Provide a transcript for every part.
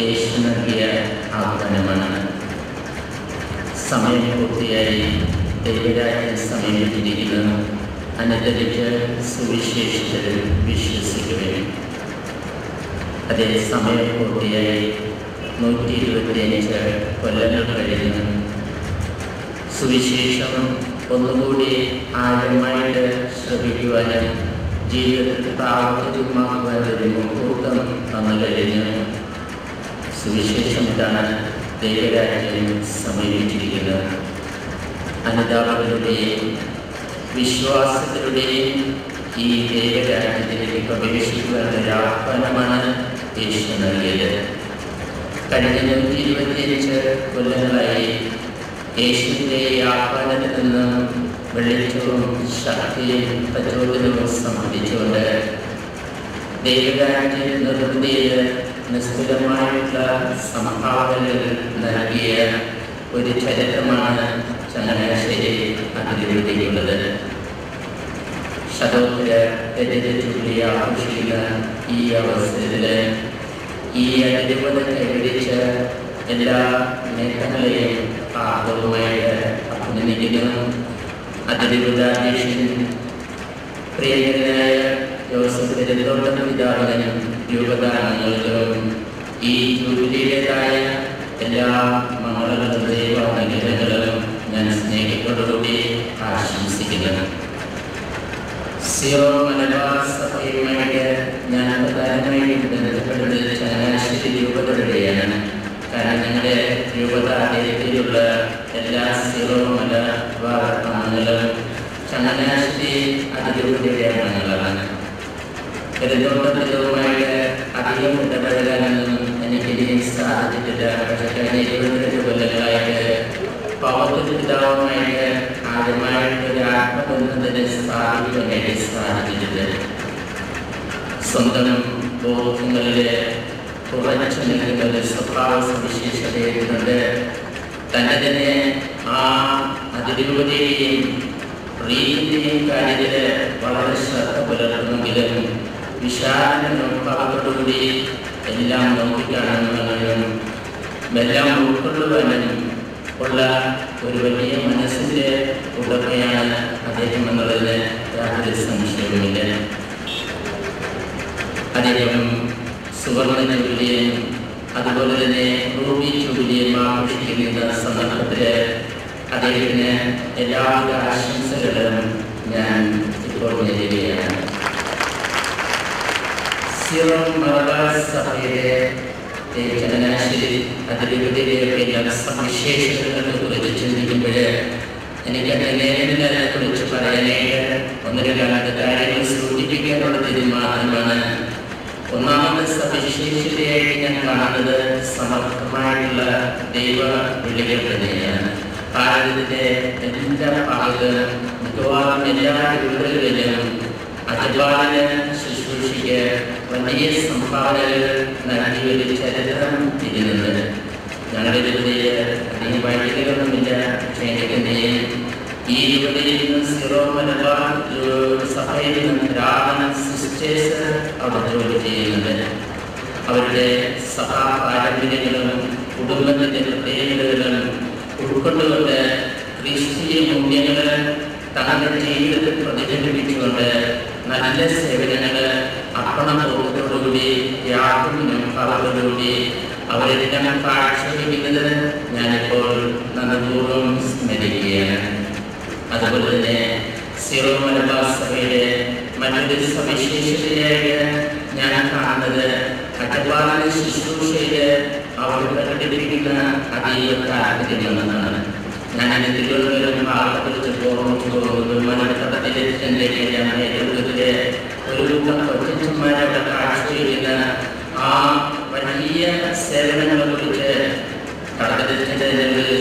യേശു നൽകിയ ആഹ്വാനമാണ്. സമയം പൂർത്തിയായി, ദൈവരാജ്യം സമീപിച്ചിരിക്കുന്നു. അനുദരിച്ച് സുവിശേഷത്തിൽ വിശ്വസിക്കുകയും. അതേ സമയം പൂർത്തിയായി, 125 കൊല്ലങ്ങൾ കഴിഞ്ഞു. സുവിശേഷം ഒന്നുകൂടി ആഴമായിട്ട് ശ്രമിക്കുവാനും ജീവിതത്തിൽ പ്രാവർത്തികമാക്കുവാൻ ഒരു മുഹൂർത്തം വന്നു കഴിഞ്ഞു. സുവിശേഷം ഇതാണ്: ദൈവരാജ്യം സമീപിച്ചിരിക്കുന്നത്. അനുതാപങ്ങളുടെയും വിശ്വാസത്തിലൂടെയും ഈ ദൈവരാജ്യത്തിലേക്ക് പ്രവേശിക്കുവാനുള്ള ഒരു ആഹ്വാനമാണ് യേശു നൽകിയത്. കഴിഞ്ഞ 125 കൊല്ലങ്ങളായി യേശുവിൻ്റെ ഈ ആഹ്വാനത്തിൽ നിന്ന് വെളിച്ചവും ശക്തിയും പ്രചോദനവും സംബന്ധിച്ചുകൊണ്ട് ദൈവരാജ്യ നിർവൃതിയിൽ നിസ്തുലമായിട്ടുള്ള സംഭാവനകൾ നൽകിയ ഒരു ചരിത്രമാണ് ചങ്ങനാശ്ശേരി അതിരൂപതയ്ക്കുള്ളത്. ശതോത്തര രജതജൂബിലി ആഘോഷിക്കുന്ന ഈ അവസരത്തിൽ ഈ അതിരൂപത കൈവരിച്ച എല്ലാ നേട്ടങ്ങളെയും ആഹ്ലാദവുമായിട്ട് അഭിനന്ദിക്കുന്നു. അതിരൂപതാധ്യക്ഷൻ പ്രിയങ്കരനായ ജോസഫ് പെരുന്തോട്ടം പിതാവിനും രൂപതാംഗങ്ങൾക്കും ഈ ജൂബിലിയുടേതായ എല്ലാ മംഗളങ്ങളും ദൈവാനുഗ്രഹങ്ങളും ഞാൻ സ്നേഹത്തോടുകൂടി ആശംസിക്കുന്നു. സീറോ മലബാർ സഭയുമായിട്ട് ഞാൻ പ്രധാനമായിട്ട് ബന്ധപ്പെടുന്നത് ചങ്ങനാശ്ശേരി രൂപതയുടെയാണ്. കാരണം ഞങ്ങളുടെ രൂപതാലയത്തിലുള്ള എല്ലാ സീറോ മലബാർ അംഗങ്ങളും ചങ്ങനാശ്ശേരി അതിരൂപതയുടെ അംഗങ്ങളാണ്. പെരുന്തോട്ടത്തിലുമായിട്ട് അധികം ഇടപെടാനൊന്നും എനിക്കിനി സാധിച്ചിട്ടില്ല. പക്ഷേ കഴിഞ്ഞ 22 കൊല്ലങ്ങളായിട്ട് പൗരത്വ പിതാവുമായിട്ട് ആദ്യമായിട്ടൊരു ആത്മബന്ധത്തിന് സ്ഥാപിക്കാനായിട്ട് സാധിച്ചിട്ടുണ്ട്. സ്വന്തം ബോധങ്ങളിലെ കുറച്ചു നിൽക്കുന്ന സ്വഭാവ സവിശേഷതയുണ്ട്. തന്നെ തന്നെ ആ അതിരൂപതയെയും പ്രീതിയെയും കാര്യത്തിൽ വളരെ ശ്രദ്ധ പുലർത്തുമെങ്കിലും വിശാല നോക്കാത്തോടുകൂടി എല്ലാം നോക്കിക്കാണുവാനും എല്ലാം ഉൾക്കൊള്ളുവാനും ഉള്ള ഒരു വലിയ മനസ്സിൻ്റെ ഉടമയാണ് അദ്ദേഹം എന്നുള്ളതിന് യാതൊരു സംശയവുമില്ല. അദ്ദേഹം സുവർണ ജൂബിലിയും അതുപോലെ തന്നെ റൂബി ജൂബിലിയും ആഘോഷിക്കുന്ന സന്ദർഭത്തിൽ അദ്ദേഹത്തിന് എല്ലാവിധ ആശംസകളും ഞാൻ ഇപ്പോൾ നേരുകയാണ്. സീറോ മലബാർ സഭയുടെ ചങ്ങനാശ്ശേരി അതിരൂപതയിലെല്ലാം സവിശേഷതകളെ കുറിച്ച് ചിന്തിക്കുമ്പോൾ എനിക്ക് അതിനെ കുറിച്ച് പറയാനായിട്ട് 1-2 കാര്യങ്ങൾ സൂചിപ്പിക്കാനുള്ളത് ഇത് മാത്രമാണ്. ഒന്നാമത്തെ സവിശേഷതയായിട്ട് ഞാൻ കാണുന്നത് സമർത്ഥമായിട്ടുള്ള ദൈവ വിളികൾ തന്നെയാണ്. ഭാരതത്തിൻ്റെ എല്ലാ ഭാഗത്തും മിക്കവാറും എല്ലാ വീടുകളിലും അജപാലന ശുശ്രൂഷയ്ക്ക് വലിയ സംഭാവനകൾ നൽകിയ ഒരു ചരിത്രം തിരിയുന്നുണ്ട്. ഞങ്ങളുടെ രൂപതയിൽ അധികം വഴികളൊന്നുമില്ല. പക്ഷേ ഈ രൂപതയിൽ നിന്ന് സീറോ മലബാർ സഭയിൽ നിന്ന് ധാരാളം സിസ്റ്റേഴ്സ് അവിടെ ജോലി ചെയ്യുന്നുണ്ട്. അവരുടെ സഭാ പാരമ്പര്യങ്ങളും കുടുംബത്തിൻ്റെ പ്രത്യേകതകളും ഉൾക്കൊണ്ടുകൊണ്ട് ക്രിസ്തീയ മൂല്യങ്ങൾ തങ്ങളുടെ ജീവിതത്തിൽ പ്രതിഫലിപ്പിച്ചുകൊണ്ട് നല്ല സേവനങ്ങൾ അർപ്പണബോധത്തോടുകൂടി യാതൊന്നും അവരോടുകൂടി അവരെല്ലാം കാഴ്ചവെക്കുന്നത് ഞാനിപ്പോൾ നന്ദിപൂർവ്വം സ്മരിക്കുകയാണ്. അതുപോലെ തന്നെ സീറോ മലബാർ സഭയുടെ മറ്റൊരു സവിശേഷതയായിട്ട് ഞാൻ കാണുന്നത് അജപാലന ശുശ്രൂഷയിൽ അവർ പ്രകടിപ്പിക്കുന്ന അതീവ താല്പര്യമെന്നതാണ്. ഞാൻ തിരുവനന്തപുരം ഭാഗത്തെക്കുറിച്ച് മനഃപ്പടത്തിലെ നേതൃത്വത്തിലെ ഒരു കൂട്ടം കൊച്ചന്മാരവിടെ കാഴ്ചവെക്കുന്ന ആ വലിയ സേവനങ്ങളെ കുറിച്ച്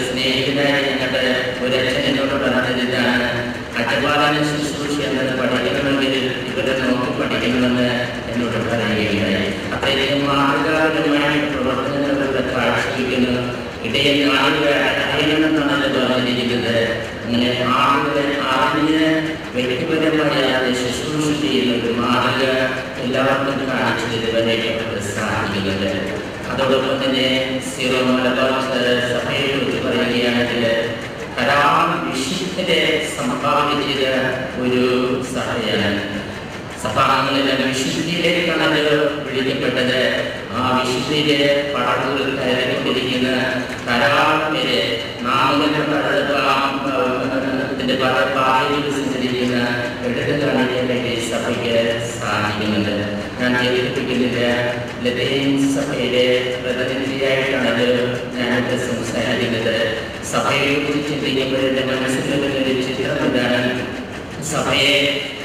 സ്നേഹിതനായി ഞങ്ങളുടെ ഒരു അച്ഛനോട് പറഞ്ഞതിനാണ് അജപാലന ശുശ്രൂഷ എന്നത് പഠിക്കണമെങ്കിൽ ഇവരെ നോക്കി പഠിക്കണമെന്ന് എന്നോട് പറയുകയുണ്ടായി. അത്രയും മാതൃകാപരമായ പ്രവർത്തനങ്ങളുടെ കാഴ്ചവെക്കുന്നു. ഇടയിൽ ആളുകളെ അറിയണമെന്നാണ് പറഞ്ഞിരിക്കുന്നത്. അങ്ങനെ ആളുകളെ അറിഞ്ഞ് വ്യക്തിപരമായ ശുശ്രൂഷ ചെയ്യുന്ന ഒരു മാതൃക എല്ലാവർക്കും കാണിച്ചത് ഇതുവരെ സാധിക്കുന്നുണ്ട്. അതോടൊപ്പം തന്നെ സീറോ മലബാർ സഭയെ കുറിച്ച് പറയുകയാണെങ്കിൽ ധാരാളം വിശുദ്ധരെ സംഭാവന ചെയ്ത ഒരു സഭയാണ്. സഭാംഗങ്ങളെല്ലാം വിശുദ്ധിയിലേക്കാണ് അത് വിളിക്കപ്പെട്ടത്. ആ വിശുദ്ധിയിലെ പടവുകൾ കയറിക്കൊണ്ടിരിക്കുന്ന ധാരാളം പേര് നാമത്തിന്റെ പല പാതയിൽ സഞ്ചരിക്കുന്ന എടുത്തു കാണിക്കാൻ വേണ്ടി സഭയ്ക്ക് സാധിക്കുന്നുണ്ട്. ഞാൻ ചെയ്തിരിക്കുന്നില്ല, ലതീൻ സഭയുടെ പ്രതിനിധിയായിട്ടാണ് ഞാനിവിടെ സംസാരിക്കുന്നത്. സഭയെക്കുറിച്ച് ചിന്തിക്കുമ്പോൾ എൻ്റെ മനസ്സിൽ വരുന്നൊരു ചിത്രം ഇതാണ്. സഭയെ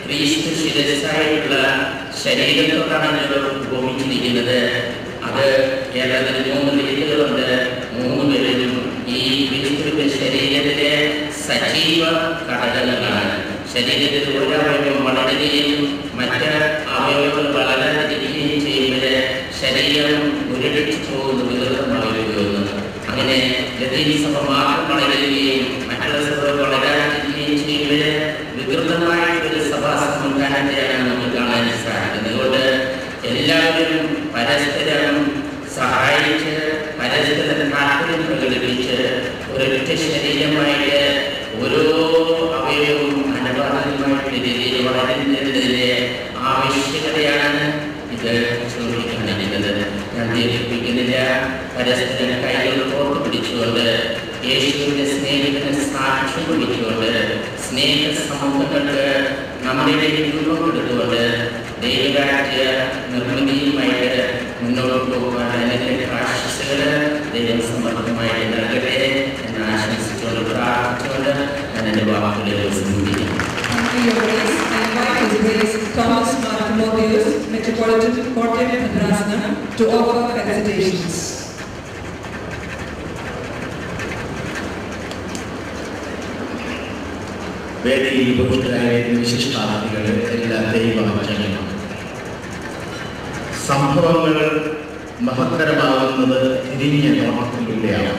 ക്രിസ്തു ശിരസ്സായിട്ടുള്ള ശരീരത്തോടാണ് ഉപമിച്ചിരിക്കുന്നത്. അത് കേരളത്തിൽ 3 രീതികളുണ്ട്. 3 പേരിലും ഈ ക്രിസ്തുവിന്റെ ശരീരത്തിലെ സജീവ ഘടകങ്ങളാണ്. ശരീരത്തിൽ ഒരു അവയവം വളരുകയും മറ്റ് അവയവങ്ങൾ വളരാതിരിക്കുകയും ചെയ്യുമ്പോൾ ശരീരം മുരടിച്ചു പോകുന്നു, വികൃതമാകുന്നു. അങ്ങനെ ലതീൻ സഭ മാത്രം വളരുകയും മറ്റുള്ള സഭ വളരാതിരിക്കുകയും ചെയ്യുമ്പോൾ വികൃതമായിട്ടൊരു സഭാ സംവിധാനത്തെയാണ് നമുക്ക് കാണാൻ സാധിക്കുന്നത്. അതുകൊണ്ട് എല്ലാവരും പരസ്പരം സഹായിച്ച് പരസ്പരം താല്പര്യം പ്രകടിപ്പിച്ച് ഒരൊറ്റ ശരീരമായിട്ട് ഓരോ അവയവവും അനുപാതമായിട്ടുള്ള രീതിയിൽ വളരുന്നതിൻ്റെ ആവശ്യകതയാണ് ഇത് ചൂണ്ടിക്കാണിക്കുന്നത്. ഞാൻ ദീർഘിപ്പിക്കുന്നില്ല. പരസ്പരം കൈകൾ കോർത്ത് പിടിച്ചുകൊണ്ട് യേശുവിൻ്റെ സ്നേഹത്തിന് സാക്ഷ്യം പിടിച്ചുകൊണ്ട് സ്നേഹ സമൂഹങ്ങൾക്ക് നമ്മുടെ രൂപം കൊടുത്തുകൊണ്ട് ദൈവരാജ്യ നിർമ്മിതിയുമായിട്ട് മുന്നോട്ട് പോകുവാൻ അതിൻ്റെ ആശംസകൾ ദൈവം സമർത്ഥമായിട്ട് നൽകട്ടെ എന്ന് ആശംസിച്ചുകൊണ്ട് പ്രാർത്ഥിച്ചുകൊണ്ട് ഞാൻ എൻ്റെ വാക്കുകളെ ഉപസംഹരിക്കുന്നു. Thomas Martimotheus, Metropolitan Court Madrasana, to offer felicitations. വേദിയിൽ ഉപവിഷ്ടരായ വിശിഷ്ടാതിഥികളെ എല്ലാ ദൈവവചനങ്ങളും സംഭവങ്ങൾ മഹത്തരമാകുന്നത് തിരിഞ്ഞ നോട്ടത്തിലൂടെയാണ്.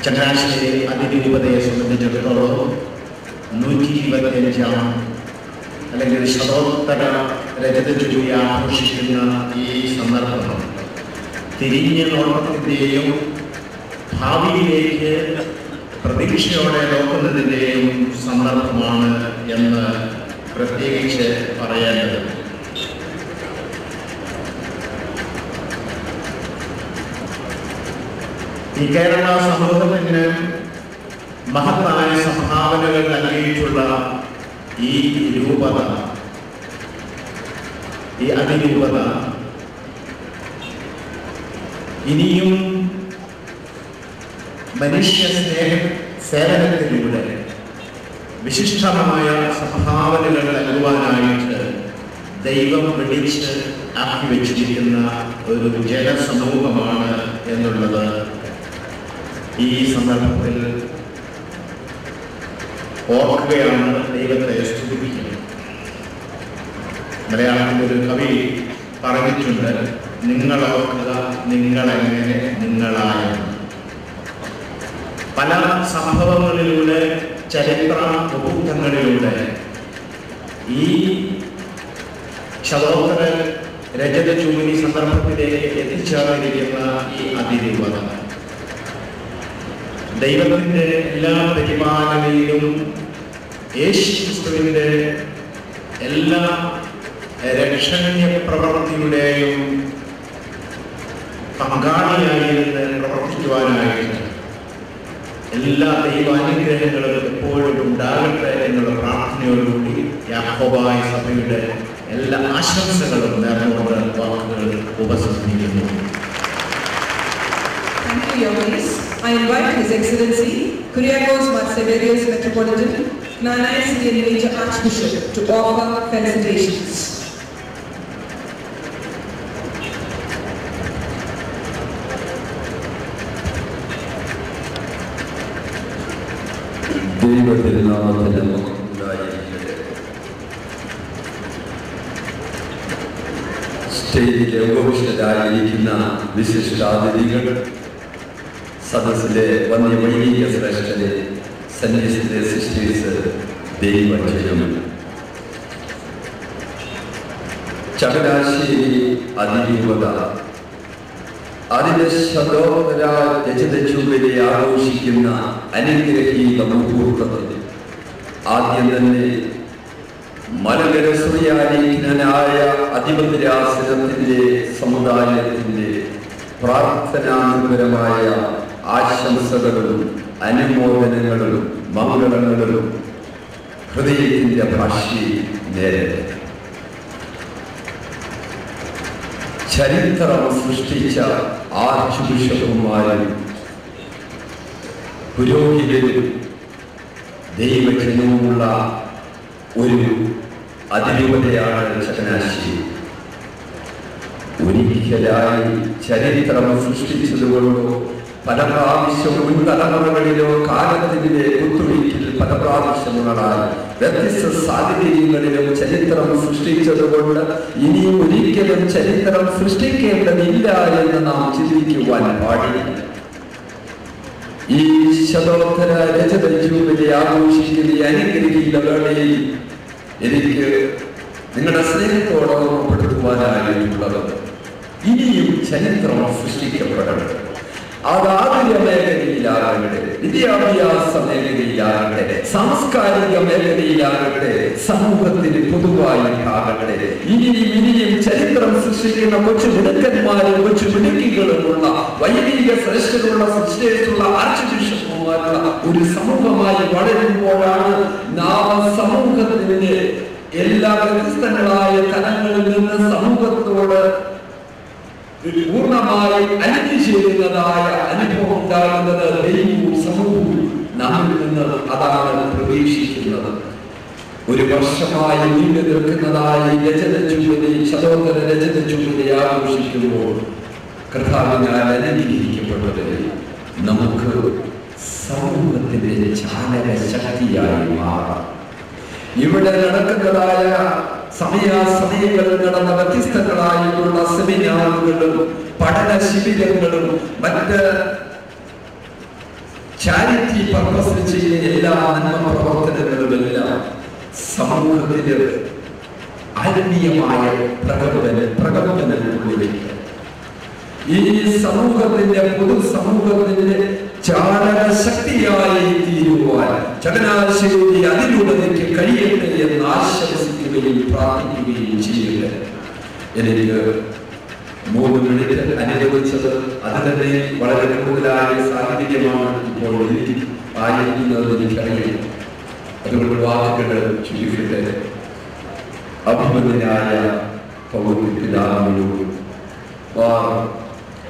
ചങ്ങനാശ്ശേരി അതിരൂപതയെ സംബന്ധിച്ചിടത്തോളം 125 അല്ലെങ്കിൽ ശതോത്തര രജത ജൂബിലി ആഘോഷിക്കുന്ന ഈ സന്ദർഭം തിരിഞ്ഞ നോട്ടത്തിൻ്റെയും ഭാവിയിലേക്ക് പ്രതീക്ഷയോടെ നോക്കുന്നതിൻ്റെയും സന്ദർഭമാണ് എന്ന് പ്രത്യേകിച്ച് പറയേണ്ടത്. ഈ കേരള സമൂഹത്തിന് മഹത്തായ സംഭാവനകൾ നൽകിയിട്ടുള്ള ഈ രൂപത, ഈ അതിരൂപത ഇനിയും മനുഷ്യ സ്നേഹ സേവനത്തിലൂടെ വിശിഷ്ടമായ സംഭാവനകൾ നൽകുവാനായിട്ട് ദൈവം വിളിച്ച് ആക്കി വെച്ചിരിക്കുന്ന ഒരു ജനസമൂഹമാണ് എന്നുള്ളത് ഈ സന്ദർഭത്തിൽ ഓർക്കുകയാണ്, ദൈവത്തെ സ്തുതിക്കുന്നത്. മലയാളത്തിൽ ഒരു കവി പറഞ്ഞിട്ടുണ്ട്, നിങ്ങളോർക്കുക നിങ്ങളെങ്ങനെ നിങ്ങളായ. പല സംഭവങ്ങളിലൂടെ ചരിത്ര മുഹൂർത്തങ്ങളിലൂടെ ഈ ശതോത്തര രജത ജൂബിലി സന്ദർഭത്തിലേക്ക് എത്തിച്ചേർന്നിരിക്കുന്ന ഈ അതിരൂപത ദൈവത്തിൻ്റെ എല്ലാ പരിപാലനയിലും യേശുക്രിസ്തുവിൻ്റെ എല്ലാ രക്ഷണീയ പ്രവൃത്തിയുടെയും പങ്കാളിയായിരുന്ന് പ്രവർത്തിക്കുവാനായിട്ട് എല്ലാ ദൈവാനുഗ്രഹങ്ങളും എപ്പോഴും ഉണ്ടാകട്ടെ എന്നുള്ള പ്രാർത്ഥനയോടുകൂടി യാക്കോബായ സഭയുടെ എല്ലാ ആശംസകളും നേർന്നുകൊണ്ട് വാക്കുകൾ ഉപസംഹരിക്കുന്നു. I invite His Excellency Kyriakos Marcellarius Metropolitan, Knanaya City and Major Archbishop to offer felicitations. സ്റ്റേജിലെ ഉപവിഷ്ടരായിരിക്കുന്ന വിശിഷ്ടാതിഥികൾ, സദസ്സിലെ വന്യവൈദിക ശ്രേഷ്ഠരെ, സന്യസ്തരെ, സിസ്റ്റേഴ്സ്, ദൈവജനം, ചങ്ങനാശ്ശേരി അതിരൂപത അതിന്റെ ശതോത്തര രജത ജൂബിലി ആഘോഷിക്കുന്ന അനുഗ്രഹീത മുഹൂർത്തത്തിൽ ആദ്യം തന്നെ മലങ്കര സുറിയാനികനായ അധിപതിരാസനത്തിന്റെ സമുദായത്തിന്റെ പ്രാർത്ഥനാപരമായ ആശംസകളും അനുമോദനങ്ങളും മംഗളങ്ങളും ഹൃദയത്തിന്റെ ഭാഷയിൽ നേരിട്ട് ചരിത്രം സൃഷ്ടിച്ച ആർച്ച് ബിഷപ്പുമാരും പുരോഹിതരും ദൈവജനവുമുള്ള ഒരു അതിരൂപതയാണ് ചങ്ങനാശ്ശേരി. ഒരിക്കലായി ചരിത്രം സൃഷ്ടിച്ചതുകൊണ്ടോ പല പ്രാവശ്യം മുൻതലമുറകളിലോ കാലത്തിന്റെ കുത്തുവീക്കിൽ പല പ്രാവശ്യങ്ങളായി വ്യത്യസ്ത സാഹചര്യങ്ങളിലും ചരിത്രം സൃഷ്ടിച്ചതുകൊണ്ട് ഇനിയും ഒരിക്കലും ചരിത്രം സൃഷ്ടിക്കേണ്ടതില്ല എന്ന് നാം ചിന്തിക്കുവാൻ പാടില്ല. ഈ ശതോത്തര രജത ജൂബിലി ആഘോഷിക്കുന്ന അനുഗ്രഹീത വേളയിൽ എനിക്ക് നിങ്ങളുടെ സ്നേഹത്തോടെ ഓർമ്മപ്പെടുത്തുവാനായിട്ടുള്ളത് ഇനിയും ചരിത്രം സൃഷ്ടിക്കപ്പെടണം. അത് ആതുര മേഖലയിലാകട്ടെ, വിദ്യാഭ്യാസ മേഖലയിലാകട്ടെ, സാംസ്കാരിക മേഖലയിലാകട്ടെ, സമൂഹത്തിന് പൊതുവായി ആകട്ടെ, ഇനിയും ചരിത്രം സൃഷ്ടിക്കുന്ന കൊച്ചു മിടുക്കന്മാരും കൊച്ചു മിടുക്കികളുമുള്ള വൈദിക ശ്രേഷ്ഠരുള്ള സിസ്റ്റേഴ്സുള്ള ആർച്ച് ബിഷപ്പുമാരുള്ള ഒരു സമൂഹമായി വളരുമ്പോഴാണ് നാം സമൂഹത്തിന്റെ എല്ലാ വ്യത്യസ്തങ്ങളായ തലങ്ങളിൽ നിന്ന് സമൂഹത്തോട് പൂർണ്ണമായി അലിഞ്ഞുചേരുന്നതായ അനുഭവം ഉണ്ടാകുന്നത്. ദൈവവും സമൂഹവും നമ്മിൽ നിന്ന് അതാണ് പ്രതീക്ഷിക്കുന്നത്. ഒരു വർഷമായി നീണ്ടു നിൽക്കുന്നതായ രജത ജൂബിലി, ശതോത്തര രജത ജൂബിലി ആഘോഷിക്കുമ്പോൾ കർത്താവിനാൽ അനുഗ്രഹിക്കപ്പെട്ടവരെ നമുക്ക് സമൂഹത്തിന്റെ ചാലക ശക്തിയായി മാറാം. ഇവിടെ നടക്കുന്നതായ സമയാസമയങ്ങളിൽ നടന്ന വ്യത്യസ്തങ്ങളായിട്ടുള്ള സെമിനാറുകളും പഠന ശിബിരങ്ങളും മറ്റ് ചാരിറ്റി പർപ്പസിൽ ചെയ്യുന്ന എല്ലാ നന്മ പ്രവർത്തനങ്ങളുമെല്ലാം സമൂഹത്തിന് ആത്മീയമായ പ്രകമ്പനങ്ങളിലേക്ക് ഈ സമൂഹത്തിന്റെ പൊതുസമൂഹത്തിന്റെ ചാലക ശക്തിയായി തീരുവാൻ ചങ്ങനാശ്ശേരി അതിരൂപതയ്ക്ക് കഴിയട്ടെ എന്ന് ആശംസിക്കുകയും പ്രാർത്ഥിക്കുകയും ചെയ്യുക. എനിക്ക് 3 മിനിറ്റ് അനുവദിച്ചത് അത് തന്നെ വളരെ കൂടുതലായ സാഹചര്യമാണ് ഇപ്പോൾ ആയിരിക്കുന്നത് എനിക്കറിയാം. അതുകൊണ്ട് വാക്കുകൾ ചുരുക്കട്ടെ. അഭിമന്യനായ പിതാവിനോടും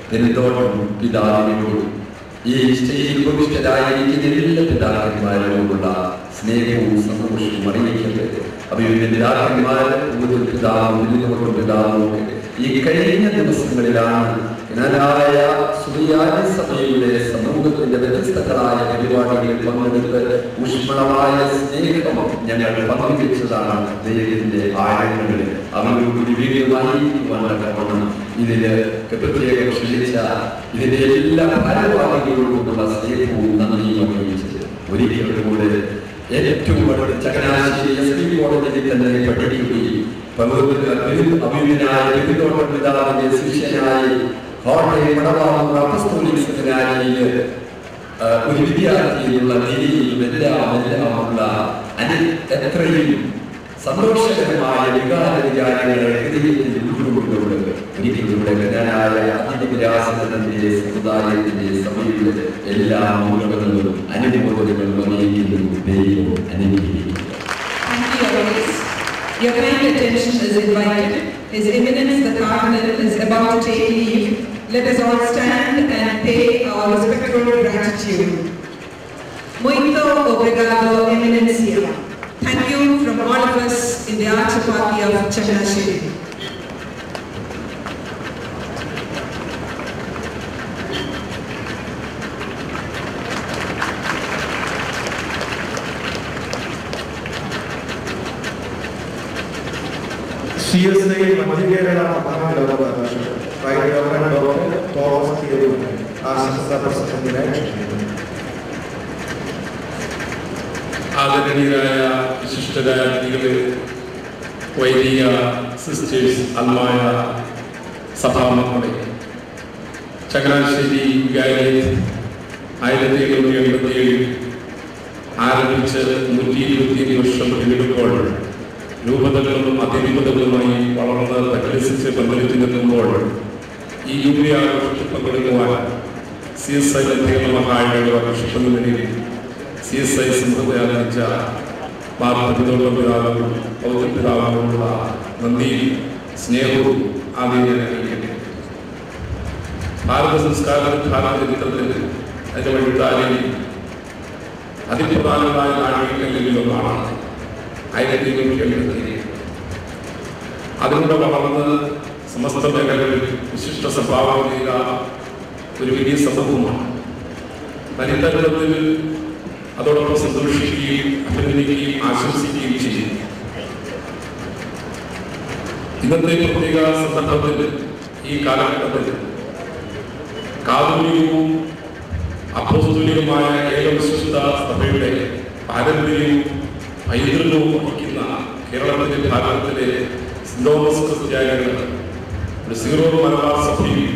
പെരുന്തോട്ടം പിതാവിനോടും ഈ സ്റ്റേജിൽ ഉപവിഷ്ടരായിരിക്കുന്ന എല്ലാ പിതാക്കന്മാരോടുള്ള സ്നേഹവും സന്തോഷവും അറിയിക്കട്ടെ. അവയുടെ പിതാക്കന്മാരും പിതാവും പിതാവും ഈ കഴിഞ്ഞ ദിവസങ്ങളിലാണ് സുറിയാനി സഭയുടെ സമൂഹത്തിന്റെ വ്യത്യസ്തങ്ങളായ പരിപാടികളിൽ പങ്കെടുത്ത് ഊഷ്മളമായ സ്നേഹം ഞങ്ങൾ പങ്കുവെച്ചതാണ്. ദൈവത്തിന്റെ ആഴങ്ങളിൽ അവരോട് വീണ്ടും ഇതില് പ്രത്യേകം ക്ഷണിച്ച ഇതിന്റെ എല്ലാ ഭാരവാഹികളോടുമുള്ള സ്നേഹവും നന്ദിയും അറിയിച്ചത്. ഒരിക്കൽ കൂടെ ഏറ്റവും അടുത്ത ചങ്ങനാശ്ശേരി എസ് പി കോളേജിൽ തന്നെ പഠിക്കുകയും അഭിമന്യനായ പെരുന്തോട്ടം പിതാവിന്റെ ശിഷ്യനായി കോട്ടയം മടവാളൂർ അപ്പസ്തോലിക് സെമിനാരിയിൽ ഒരു വിദ്യാർത്ഥിയുള്ള നിലയിലും എല്ലാമുള്ള എത്രയും സന്തോഷകരമായ വികാരങ്ങളെ ഹൃദയത്തിൽ ഉൾക്കൊണ്ടുകൊണ്ട് ഒരിക്കലൂടെ ജ്ഞാനായ അതിവിരാസനത്തിന്റെ സമുദായത്തിന്റെ സഭയുടെ എല്ലാ മംഗളങ്ങളും അനുമോദനങ്ങളും അറിയിക്കുന്നു. ദൈവം അനുഗ്രഹിക്കുന്നു. Your kind attention is invited. His Eminence the Cardinal is about to take leave. Let us all stand and pay our respectful gratitude. Muito obrigado, Eminencia. Thank you from all of us in the Archdiocese of Changanaശ്ശേരി. CSI Madhya Kerala Thomas ആശംസാ പ്രസംഗത്തിനായി ആദരണീയരായ വിശിഷ്ടരായ വ്യക്തികളെ, വൈദിക sisters, ആത്മായ സഭാമക്കളെ, Changanassery വികാരിയത്ത് 1787 ആരംഭിച്ച് 125 വർഷം പിന്നിടുമ്പോൾ രൂപതകളും അതിരൂപതകളുമായി വളർന്ന് പരിലസിച്ച് പങ്കെടുത്തു നിൽക്കുമ്പോൾ ഈ യൂബിലി ആഘോഷത്തിൽ പങ്കെടുക്കുവാൻ CSI മഹായുടെ വർഷപ്പെടുന്നതിൽ CSI സമൃദ്ധി ആരംഭിച്ച പിതാവും പൗത്രപിതാവിനോടുള്ള നന്ദിയും സ്നേഹവും ആദ്യം അറിയിക്കട്ടെ. ഭാരത സംസ്കാരത്തിൽ ഭാരത ചരിത്രത്തിൽ അതിൻ്റെ വഴിത്താരിൽ അതിപ്രധാനമായ നാഴികക്കല്ലുകളിലൊന്നാണ് 1977. അതിലൂടെ വളർന്ന് സമസ്ത മേഖലകളിൽ വിശിഷ്ട സംഭാവന ചെയ്ത ഒരു വലിയ സമൂഹമാണ്. ചരിത്രത്തിൽ അതോടൊപ്പം സന്തോഷിക്കുകയും അഭിനന്ദിക്കുകയും ആശംസിക്കുകയും ചെയ്യും. ഇന്നത്തെ പ്രത്യേക സന്ദർഭത്തിൽ ഈ കാലഘട്ടത്തിൽ കാതോലികവും അപ്പോസ്തോലികവുമായ ഏകവിശുദ്ധ സഭയുടെ പാരമ്പര്യവും പൈതൃകവും വഹിക്കുന്ന കേരളത്തിലെ ഭാരതത്തിലെ സെന്റ് തോമസ് ക്രിസ്ത്യാനികൾ ഒരു സീറോ മലബാർ സഭയും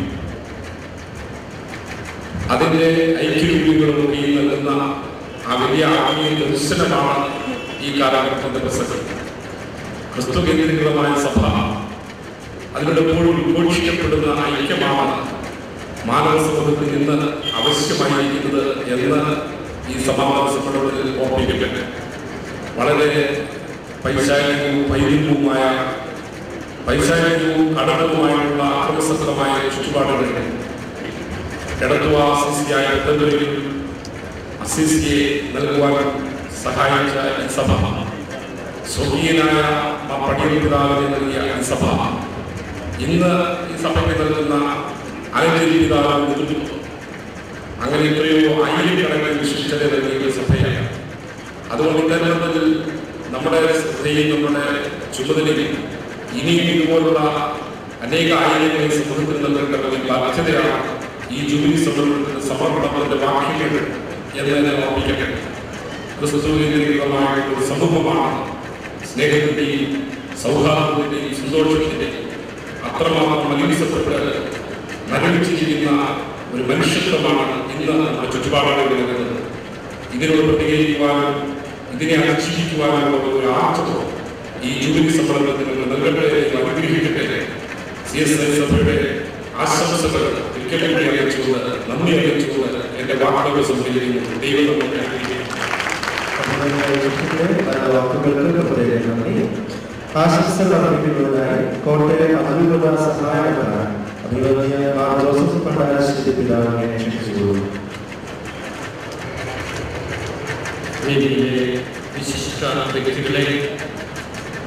അതിൻ്റെ ഐക്യരൂപികളും നൽകുന്ന ആ വലിയ ആത്മീയ ദർശനമാണ് ഈ കാലഘട്ടത്തിന്റെ പ്രസക്തി. ക്രിസ്തു കേന്ദ്രീകൃതമായ സഭ അതിലൂടെ എപ്പോഴും വിഘോഷിക്കപ്പെടുന്ന ഐക്യമാണ് മാനവ സമൂഹത്തിൽ നിന്ന് ആവശ്യമായിരിക്കുന്നത് എന്ന് ഈ സമാപന സമ്മേളനത്തിൽ ഓർമ്മിക്കട്ടെ. വളരെ പൈശാചികവും കടകവുമായുള്ള അക്രമസക്തമായ ചുറ്റുപാടുകളിൽ എടത്തുവ അസീസിയായ അസീസിയെ നൽകുവാൻ സഹായിച്ച ഈ സഭ, സ്വർഗീയനായ പടിയൽ പിതാവിനെ നൽകിയ ഈ സഭ, ഇന്ന് ഈ സഭയ്ക്ക് നൽകുന്ന അലഞ്ചേരി പിതാവിന് നേതൃത്വം, അങ്ങനെ എത്രയോ ആയിരക്കണക്കിന് വിശിഷ്ടരെ നൽകിയ ഒരു സഭയാണ്. അതുകൊണ്ട് ഇത്തരത്തിൽ നമ്മുടെ ശ്രദ്ധയും നമ്മുടെ ചുമതലയും ഇനിയും ഇതുപോലുള്ള അനേക ആയിരങ്ങളെ സമൂഹത്തിൽ നൽകേണ്ട ഒരു ബാധ്യതയാണ് ഈ ജൂബിലി സമ്മേളനത്തിന്റെ സമർപ്പണത്തിന്റെ വാക്യങ്ങൾ എന്ന് ഓർമ്മിക്കട്ടെ. ക്രിസ്തുവിന്റെ ഒരു സമൂഹമാണ് സ്നേഹത്തിന്റെയും സൗഹാർദ്ദത്തിന്റെയും സന്തോഷത്തിന്റെയും അത്രമാത്രം മലിനീസപ്പെട്ട് നരകിച്ചിരിക്കുന്ന ഒരു മനുഷ്യത്വമാണ് ഇന്ന് നമ്മുടെ ചുറ്റുപാടുകളിൽ വരുന്നത്. ഇതിനോട് പ്രതികരിക്കുവാനും ഇതിനെ അതിജീവിക്കുവാനുള്ള ഒരു ആർജവം ഈ ജൂബിലി സമ്മേളനത്തിൽ നൽകട്ടെ, അനുഗ്രഹിക്കട്ടെ. CSI സഭയുടെ ആശംസകൾ ഒരിക്കലും കൂടി അറിയിച്ചുകൊണ്ട് നന്ദി അറിയിച്ചുകൊണ്ട് എന്റെ വാക്കുകൾ സംഭരിക്കുന്നു. ദൈവം ആശംസകൾ അർപ്പിക്കുന്നതിനായി കോട്ടയം അതിരൂപത സഹായകരായ അഭിവന്യ ജോസഫ് പണ്ടാരശ്ശേരി പിതാവിനെ ക്ഷണിച്ചുകൊള്ളുന്നു. വിശിഷ്ട വ്യക്തികളെ,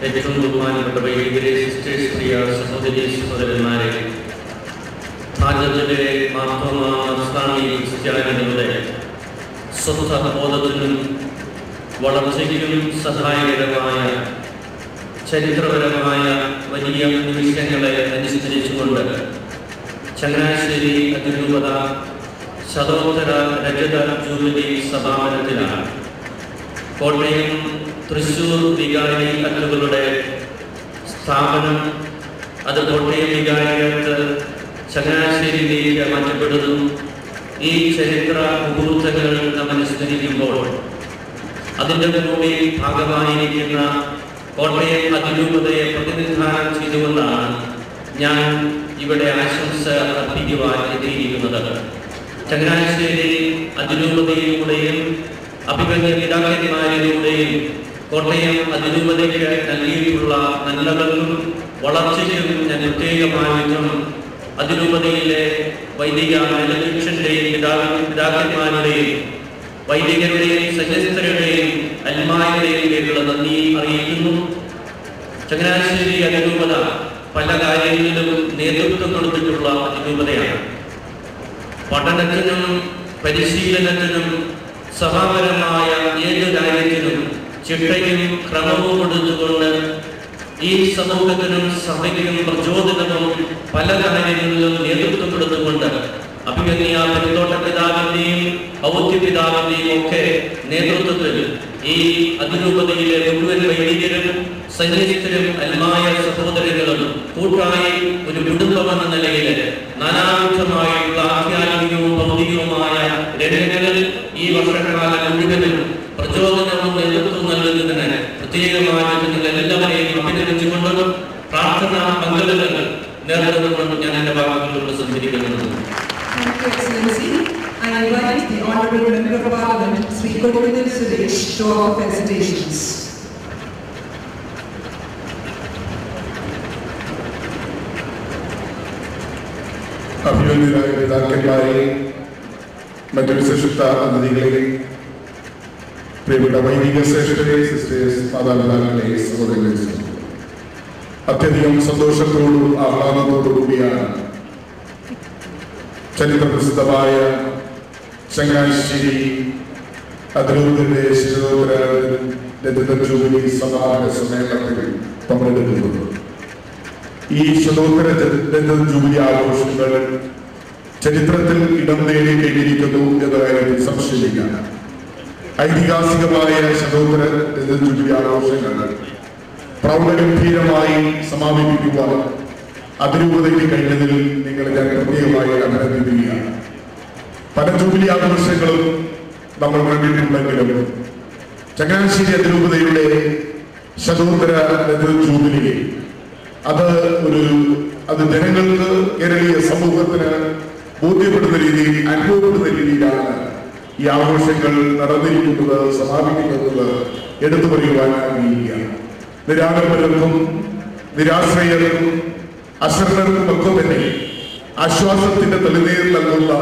ഏറ്റവും ബഹുമാനപ്പെട്ട വൈദികരെ, സിസ്റ്റേഴ്സ്, പ്രിയ സഹോദരി സഹോദരന്മാരെ, ഭാരതത്തിലെ മാർത്തോമ ക്രിസ്ത്യാനികളുടെ സ്വത്വബോധത്തിനും വളർച്ചയ്ക്കും സഹായകരമായ ചരിത്രപരമായ വലിയ നിമിഷങ്ങളെ അനുസ്മരിച്ചുകൊണ്ട് ചങ്ങനാശ്ശേരി അതിരൂപത ശതോത്തര രജത ജൂബിലി സമാപനത്തിലാണ് കോട്ടയം തൃശ്ശൂർ വികാരി അറ്റുകളുടെ സ്ഥാപനം. അത് കോട്ടയം വികാരിയത്ത് ചങ്ങനാശ്ശേരിയിലേക്ക് മാറ്റപ്പെടുന്നു. ഈ ചരിത്ര മുഹൂർത്തങ്ങൾ നാം അനുസ്മരിക്കുമ്പോൾ അതിൻ്റെ കൂടി ഭാഗമായിരിക്കുന്ന കോട്ടയം അതിരൂപതയെ പ്രതിനിധാനം ചെയ്തുകൊണ്ടാണ് ഞാൻ ഇവിടെ ആശംസ അർപ്പിക്കുവാൻ എത്തിയിരിക്കുന്നത്. ചങ്ങനാശ്ശേരി അതിരൂപതയിലൂടെയും അഭിമന്യ പിതാക്കന്മാരിലൂടെയും കോട്ടയം അതിരൂപതയ്ക്ക് നൽകിയിട്ടുള്ള നന്മകൾക്കും വളർച്ചയ്ക്കും ഞാൻ പ്രത്യേകമായിട്ടും അതിരൂപതയിലെ വൈദിക ലക്ഷ്യന്റെയും പിതാക്കന്മാരുടെയും വൈദികരുടെയും സന്യസ്തരുടെയും അൽമാരുടെയും നന്ദി അറിയിക്കുന്നു. ചങ്ങനാശ്ശേരി അതിരൂപത പല കാര്യങ്ങളിലും നേതൃത്വം കൊടുത്തിട്ടുള്ള അതിരൂപതയാണ്. പഠനത്തിനും പരിശീലനത്തിനും സഭാപരമായ ഏത് കാര്യത്തിനും ചിട്ടയും ക്രമവും കൊടുത്തുകൊണ്ട് ഈ സമൂഹത്തിനും സഭയ്ക്കും പ്രചോദനവും പല കാര്യങ്ങളിലും നേതൃത്വം കൊടുത്തുകൊണ്ട് അഭിമന്യ പെരുന്തോട്ട പിതാവിന്റെയും ഔദ്യ പിതാവിന്റെയും ഒക്കെ നേതൃത്വത്തിൽ ഈ അതിരൂപതയിലെ മുഴുവൻ വൈദികരും സന്യസ്തരും അൽമായ സഹോദരങ്ങളും കൂട്ടായി ഒരു കുടുംബമെന്ന നിലയിൽ നാനാവിധമായുള്ള ആധ്യാത്മികവും ഭൗതികവുമായ രംഗങ്ങളിൽ ഈ വർഷക്കാലം മുഴുവനും പ്രചോദനവും നേതൃത്വം നൽകുന്നതിന് പ്രത്യേകമായി നിങ്ങൾ എല്ലാവരെയും അഭിനന്ദിച്ചുകൊണ്ടും പ്രാർത്ഥന പങ്കുവെക്കൽ നേർന്നുകൊണ്ടും ഞാൻ എൻ്റെ വാക്കുകളോട് സംസാരിക്കുന്നത്. I invite the Honorable Member of Parliament, Sri Kodumil Suresh, to offer felicitations. അഭിനന്ദനായ പിതാക്കന്മാരെ, മറ്റു വിശിഷ്ട അതിഥികളെ, പ്രിയപ്പെട്ട വൈദിക ശ്രേഷ്ഠരെ, സിസ്റ്റേഴ്സ്, മാതാപിതാക്കളെ, സഹോദരങ്ങളെ, അത്യധികം സന്തോഷത്തോടും ആഹ്ലാദത്തോടും കൂടിയാണ് ചരിത്രപ്രസിദ്ധമായ ചങ്ങനാശ്ശേരി അതിരൂപതയുടെ ശതോത്തര ജൂബിലി സമാപന സമ്മേളനത്തിൽ പങ്കെടുക്കുന്നത്. ഈ ശതോത്തര ജൂബിലി ആഘോഷങ്ങൾ ചരിത്രത്തിൽ ഇടം നേടി കഴിഞ്ഞിരിക്കുന്നു എന്ന കാര്യത്തിൽ സംശയമില്ല. ഐതിഹാസികമായ ശതോത്തര ജൂബിലി ആഘോഷങ്ങൾ പ്രൗഢഗംഭീരമായി സമാപിപ്പിക്കുവാൻ അതിരൂപതയ്ക്ക് കഴിഞ്ഞതിൽ നിങ്ങളെ ഞാൻ പ്രത്യേകമായി അഭിനന്ദിക്കുകയാണ്. പല ജൂബിലി ആഘോഷങ്ങളും നമ്മൾ കണ്ടിട്ടുണ്ടെങ്കിലും ചങ്ങനാശ്ശേരി അതിരൂപതയുടെ ശതോത്തര ജൂബിലി അത് ജനങ്ങൾക്ക്, കേരളീയ സമൂഹത്തിന് ബോധ്യപ്പെടുന്ന രീതിയിൽ, അനുഭവപ്പെടുന്ന രീതിയിലാണ് ഈ ആഘോഷങ്ങൾ നടന്നിരിക്കുന്നത്, സമാപിക്കുന്നത് എടുത്തു പറയുവാൻ ആഗ്രഹിക്കുകയാണ്. നിരാലംബർക്കും നിരാശ്രയർക്കും അശരണർക്കും ഒക്കെ തന്നെ ആശ്വാസത്തിന്റെ തെളിനീർ നൽകുന്ന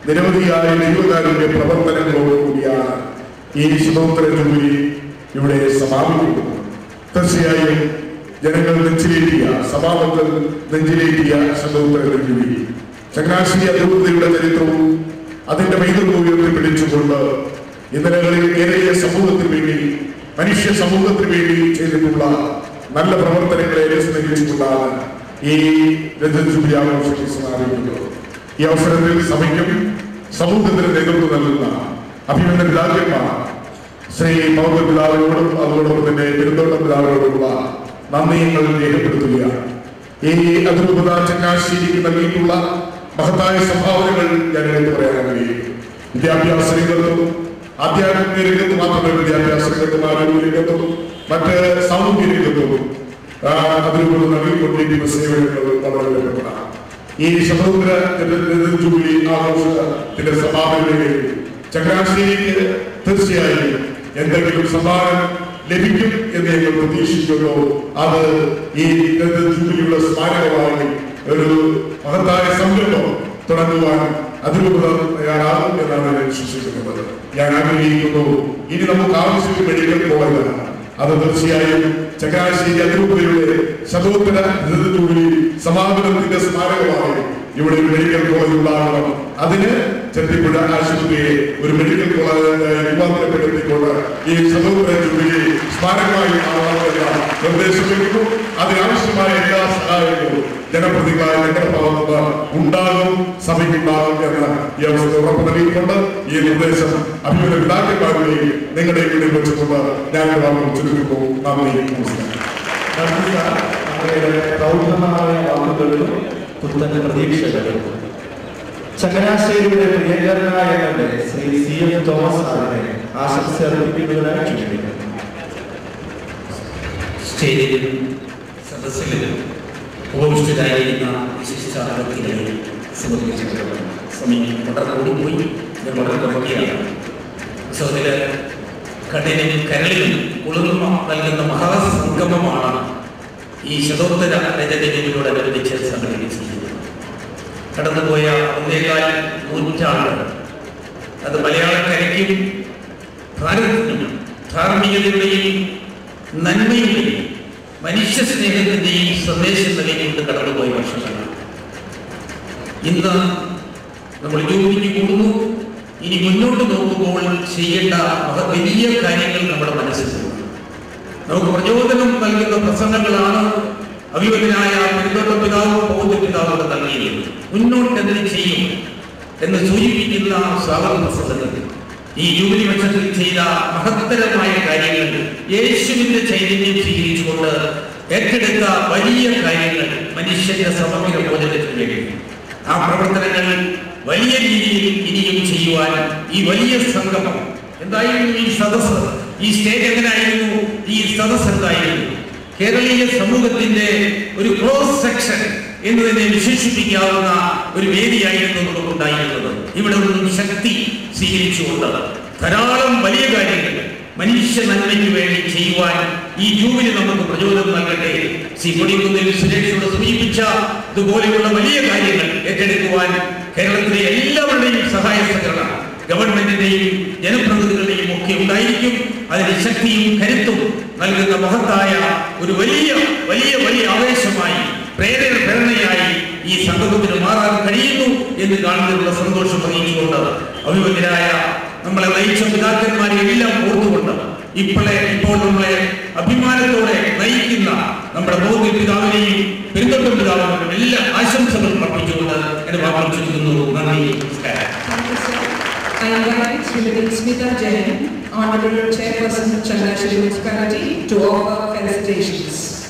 നിരവധിയായ ദൈവകാരുണ്യ പ്രവർത്തനങ്ങളോടുകൂടിയാണ് ഈ ശതോത്തര ജൂബിലി ഇവിടെ സമാപിക്കുന്നത്. തീർച്ചയായും ജനങ്ങൾ നെഞ്ചിലേറ്റിയ, സഭാമക്കൾ നെഞ്ചിലേറ്റിയ ശതോത്തര ജൂബിലി ചങ്ങനാശ്ശേരി അതിരൂപതയുടെ ചരിത്രവും അതിന്റെ പൈതൃകവും ഉയർത്തിപ്പിടിച്ചുകൊണ്ട് ഇന്നലകളിൽ കേരളീയ സമൂഹത്തിന് വേണ്ടി, മനുഷ്യ സമൂഹത്തിന് വേണ്ടി ചെയ്തിട്ടുള്ള നല്ല പ്രവർത്തനങ്ങളെ അനുസ്മരിച്ചുകൊണ്ടാണ് ഈ രജത ജൂബിലി ആഘോഷത്തിൽ സമാപിക്കുന്നത്. ഈ അവസരത്തിൽ സഭയ്ക്കും സമൂഹത്തിന് നേതൃത്വം നൽകുന്ന അഭിമന്യ പിതാക്കന്മാർ ശ്രീ പൗർണ്ണ പിതാവിനോടും അതോടൊപ്പം തന്നെ പെരുന്തോട്ടം പിതാവിനോടുള്ള നന്ദികൾ രേഖപ്പെടുത്തുകയാണ്. ഈ അതിരൂപത ചങ്ങനാശ്ശേരിക്ക് നൽകിയിട്ടുള്ള മഹത്തായ സംഭാവനകൾ ഞാൻ എടുത്തു പറയാൻ ആഗ്രഹിക്കുന്നു. വിദ്യാഭ്യാസ രംഗത്തും, ആധ്യാത്മിക രംഗത്ത് മാത്രമല്ല, വിദ്യാഭ്യാസ രംഗത്തും, ആരോഗ്യ രംഗത്തും മറ്റ് സാമൂഹ്യ രംഗത്തും അതിരൂപത നൽകിക്കൊണ്ടിരിക്കുന്ന സേവനങ്ങൾ വളരെ വിലപ്പെട്ടതാണ്. ഈ ശതോത്തര ജൂബിലി ആഘോഷത്തിന്റെ സമാപനങ്ങളിൽ ചങ്ങനാശ്ശേരിക്ക് തീർച്ചയായും എന്തെങ്കിലും സമ്മാനം ലഭിക്കും എന്ന് ഞങ്ങൾ പ്രതീക്ഷിക്കുന്നു. അത് ഈ ജൂബിലിയുടെ സ്മാരകമായി ഒരു മഹത്തായ സംരംഭം തുടങ്ങുവാൻ അതിരൂപത തയ്യാറാകും എന്നാണ് ഞാൻ വിശ്വസിക്കുന്നത്. ഞാൻ ആഗ്രഹിക്കുന്നു, ഇനി നമുക്ക് ആവശ്യം മെഡിക്കൽ കോളേജാണ്. അത് തീർച്ചയായും ചങ്ങനാശ്ശേരി അതിരൂപതയുടെ ശതോത്തര ജൂബിലി സമാപനത്തിന്റെ സ്മാരകമായി ഇവിടെ ഒരു മെഡിക്കൽ കോളേജ് ഉണ്ടാകണം. അതിന് ചെത്തിപ്പുഴ ആശുപത്രിയെ ഒരു മെഡിക്കൽ കോളേജായി രൂപാന്തരപ്പെടുത്തിക്കൊണ്ട് ഈ ശതോത്തര ജൂബിലി സ്മാരകമായി മാറാനുള്ള നിർദ്ദേശം ലഭിക്കും. അതിനാവശ്യമായ എല്ലാ സഹായങ്ങളും ജനപ്രതികളായ ഞങ്ങളുടെ ഭാഗത്ത് ഉണ്ടാകും, സഭയ്ക്കുണ്ടാകും എന്ന് ഈ അവസരം ഉറപ്പ് നൽകിക്കൊണ്ട് ഈ നിർദ്ദേശം അഭിമന്യ പിതാക്കന്മാരുടെയും നിങ്ങളുടെയും കൂടി വെച്ചുകൊണ്ട് ഞാൻ ചുരുക്കുന്നു. നന്ദി, നമസ്കാരം. പ്രൗഢമായ വാക്കുകളിലും പുത്തൻ പ്രതീക്ഷകളും ചങ്ങനാശ്ശേരിയുടെ പ്രിയങ്കരനായ ശ്രീ CM തോമസ് സാറിനെ ആശംസ അർപ്പിക്കുന്നതിനായി ക്ഷണിക്കുന്നു. സ്റ്റേജിലും സദസ്സിലും ഉപവിഷ്ടരായിരിക്കുന്ന വിശിഷ്ടാതിഥികളെ സമയം തുടർന്നു പോയി സൗദിലെ കണ്ണിനും കരളിനും കുളിർമ നൽകുന്ന മഹാസംഗമമാണ് ഈ ശതോത്തര രജതയോടനുബന്ധിച്ച് സംഘടിപ്പിച്ചിരിക്കുന്നത്. കടന്നുപോയ ഒന്നേകാൽ നൂറ്റാണ്ട് അത് മലയാളക്കരയ്ക്കും ഭാരതത്തിനും ധാർമ്മികതയുടെയും നന്മയുടെയും മനുഷ്യ സ്നേഹത്തിന്റെയും സന്ദേശം നൽകിക്കൊണ്ട് കടന്നുപോയ വർഷങ്ങളാണ്. ഇന്ന് നമ്മൾ ജൂബിലിക്ക് കൂടുന്നു. ഇനി മുന്നോട്ട് നോക്കുമ്പോൾ ചെയ്യേണ്ട വലിയ കാര്യങ്ങൾ നമ്മുടെ മനസ്സിലുണ്ട്. നമുക്ക് പ്രചോദനം നൽകുന്ന പ്രസംഗങ്ങളാണ് അഭിമന്യനായ പെരുന്തോട്ടം പിതാവും പൗർണ്ണ പിതാവോട് നൽകിയത്. മുന്നോട്ട് എന്ത് ചെയ്യും എന്ന് സൂചിപ്പിക്കുന്ന സ്വാഗത പ്രസംഗത്തിൽ ഈ ജൂബിലി വർഷത്തിൽ ചെയ്ത മഹത്തരമായ കാര്യങ്ങൾ, യേശുവിന്റെ ചൈതന്യം സ്വീകരിച്ചുകൊണ്ട് ഏറ്റെടുത്ത വലിയ കാര്യങ്ങൾ മനുഷ്യന്റെ സമഗ്ര മോചനത്തിന് വേണ്ടി. ആ പ്രവർത്തനങ്ങൾ വലിയ രീതിയിൽ ഇനിയും ചെയ്യുവാൻ ഈ വലിയ സംഗമം എന്തായിരുന്നു, ഈ സദസ്സ്, ഈ സ്റ്റേജ് എങ്ങനെയായിരുന്നു, ഈ സദസ്സ് എന്തായിരുന്നു, കേരളീയ സമൂഹത്തിന്റെ ഒരു ക്രോസ് സെക്ഷൻ എന്ന് തന്നെ വിശേഷിപ്പിക്കാവുന്ന ഒരു വേദിയായിരുന്നു നമുക്കുണ്ടായിരുന്നത്. ഇവിടെ നിന്നും ശക്തി സ്വീകരിച്ചുകൊണ്ട് ധാരാളം വലിയ കാര്യങ്ങൾ മനുഷ്യ നന്മയ്ക്ക് വേണ്ടി ചെയ്യുവാൻ ഈ ജൂബിലി നമുക്ക് പ്രചോദനം നൽകട്ടെ. ശ്രീ കൊടിക്കുന്നിൽ സുരേഷോട് സൂചിപ്പിച്ച ഇതുപോലെയുള്ള വലിയ കാര്യങ്ങൾ ഏറ്റെടുക്കുവാൻ കേരളത്തിലെ എല്ലാവരുടെയും സഹായ സഹകരണം ഗവൺമെന്റിന്റെയും ജനപ്രതിനിധികളുടെയും ഒക്കെ ഉണ്ടായിരിക്കും. അതിന് ശക്തിയും കരുത്തും നൽകുന്ന മഹത്തായ ഒരു വലിയ വലിയ വലിയ ആവേശമായി പ്രേരണയായി ഈ സംഗമത്തിന് മാറാൻ കഴിയുന്നു എന്ന് കാണുന്നതിനുള്ള സന്തോഷം അറിയിച്ചുകൊണ്ട് അഭിമന്യരായ നമ്മളെ നയിച്ച പിതാക്കന്മാരെ എല്ലാം ഓർത്തുകൊണ്ട് ഇപ്പോൾ നമ്മളെ അഭിമാനത്തോടെ നയിക്കുന്ന നമ്മുടെ ബോധി പിതാവിനെയും പെരുന്തോട്ടം പിതാവിനും എല്ലാ ആശംസകളും അർപ്പിച്ചുകൊണ്ട് എന്റെ വാക്കുകൾ ചുരുക്കുന്നു. നന്ദി, നമസ്കാരം. I invite Srimati Smita Jain, Honorable Chairperson of Chandrashiri Municipality, to offer felicitations.